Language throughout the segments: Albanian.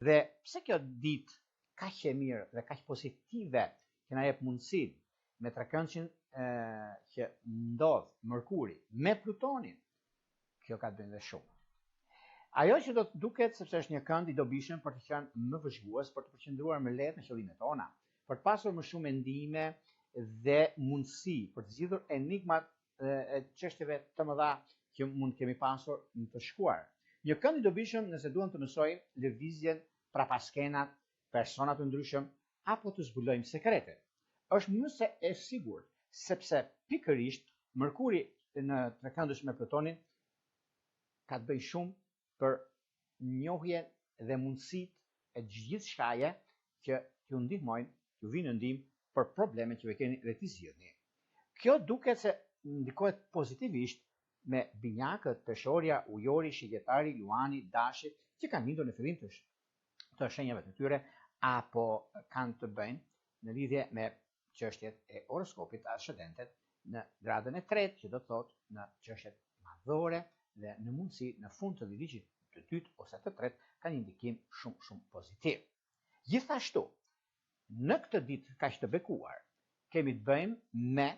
Dhe pse kjo ditë kaq e mirë dhe kaq pozitive që na jep mundësinë me trekëndshën që ndodh Mërkuri me Plutonin, kjo ka të bëjë dhe shumë. Ajo që do të duket sepse është një kënd i dobishëm për të qenë më vëzhgues, për të përqendruar më lehtë në qëllimet tona, për të pasur më shumë mendime dhe mundësi për të zgjidhur enigmat e çështjeve të mëdha që mund kemi pasur në të shkuar. Një kënd i dobishëm nëse duam të mësojmë lëvizjen prapaskenat, persona të ndryshëm apo të zbulojmë sekrete. Është më se e sigurt sepse pikërisht Mërkuri në trekëndësh me Plutonin ka të bëjë shumë për njohjen dhe mundësitë e gjithçkaje që t'ju ndihmojnë, t'ju vinë në ndihmë për problemet që keni dhe t'i zgjidhni. Kjo duket se ndikohet pozitivisht me binjakët, peshorja, ujori, shigjetari, luani, dashi, që kanë lindur në fillim të shenjave të tyre apo kanë të bëjnë në lidhje me çështjet e horoskopit ascendentet në gradën e tretë, që do të thotë në çështjet madhore dhe në mundësi në fund të ligjit të dytë ose të tretë ka një ndikim shumë pozitiv. Gjithashtu, në këtë ditë kaq të bekuar, kemi të bëjmë me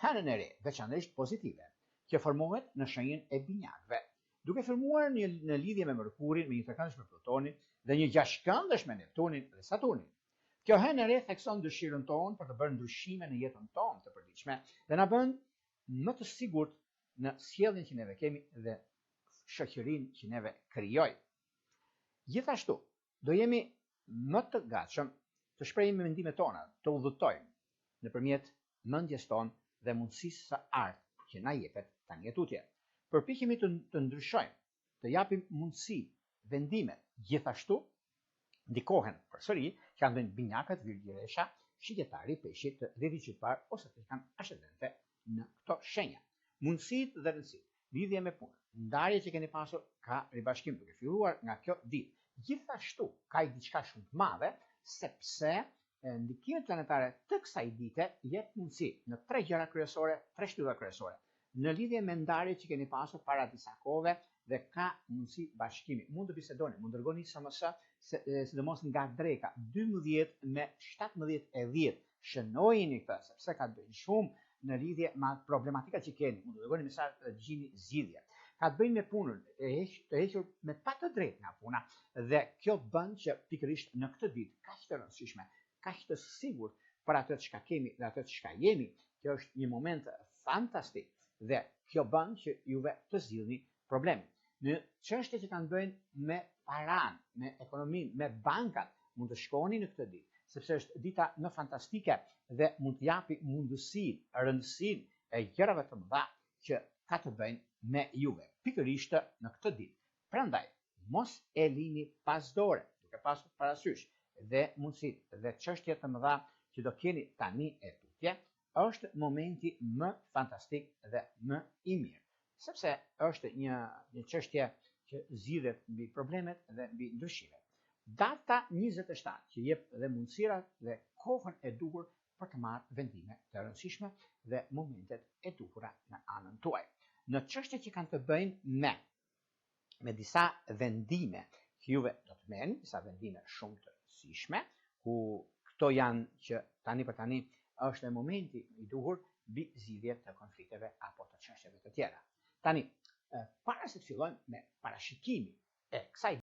hënën e re, veçanërisht pozitive, që formohet në shenjën e binjakëve, duke formuar në lidhje me Mërkurin, me një trekëndësh me Plutonin dhe një gjashtkëndësh me Neptunin dhe Saturnin. Kjo hënë e re thekson dëshirën tonë për të bërë ndryshime në jetën tonë të përditshme dhe na bën më të sigurt në sjelljen që neve kemi dhe shoqërinë që neve krijojmë. Gjithashtu, do jemi më të gatshëm të shprehim mendimet tona, të udhëtojmë nëpërmjet mendjes tonë dhe mundësisë së artë që na jepet tani tutje. Përpiqemi të ndryshojmë, të japim mundësi, vendime, gjithashtu ndikohen përsëri që kanë bënë binjakët, virgjëresha, shigjetari, peshqit, rriti qytetar ose të kanë ascendente në këto shenja. Mundësitë dhe rëndësitë, lidhje me punën, ndarje që keni pasur ka ribashkim duke filluar nga kjo ditë. Gjithashtu ka diçka shumë të madhe sepse ndikimet planetare të kësaj dite jep mundësi në 3 gjëra kryesore, 3 shtylla kryesore, në lidhje me ndarje që keni pasur para disa kohëve dhe ka mundësi bashkimi. Mund të bisedoni, mund dërgoni SMS, sidomos nga dreka 12 me 17:10. Shënojini këtë sepse ka të bëjë shumë në lidhje me problematika që keni. Mund të dërgoni mesazh të gjini zgjidhje. Ka të bëjë me punën, të hequr me pa të drejtë nga puna dhe kjo bën që pikërisht në këtë ditë kaq të rëndësishme, kaq të sigurt për atë çka kemi dhe atë çka jemi, kjo është një moment fantastik dhe kjo bën që juve të zgjidhni problemin. Në çështje që kanë bëjnë me paran, me ekonominë, me bankat, mund të shkoni në këtë ditë, sepse është dita më fantastike dhe mund të japi mundësinë, rëndësinë e gjërave të mëdha që ka të bëjnë me juve, pikërisht në këtë ditë. Prandaj, mos e lini pas dore, duke pasur parasysh dhe mundësitë dhe çështjet të mëdha që do keni tani e tutje, është momenti më fantastik dhe më i mirë. Sepse është një çështje që zgjidhet mbi problemet dhe mbi ndryshimet. Data 27 që jep dhe mundësirat dhe kohën e duhur për të marrë vendime të rëndësishme dhe momentet e duhura në anën tuaj. Në çështjet që kanë të bëjnë me disa vendime që juve do të merrni, disa vendime shumë të rëndësishme, ku këto janë që tani për tani është momenti i duhur mbi zgjidhje të konflikteve apo të çështjeve të tjera. Tani, para se të fillojmë me parashikimin e kësaj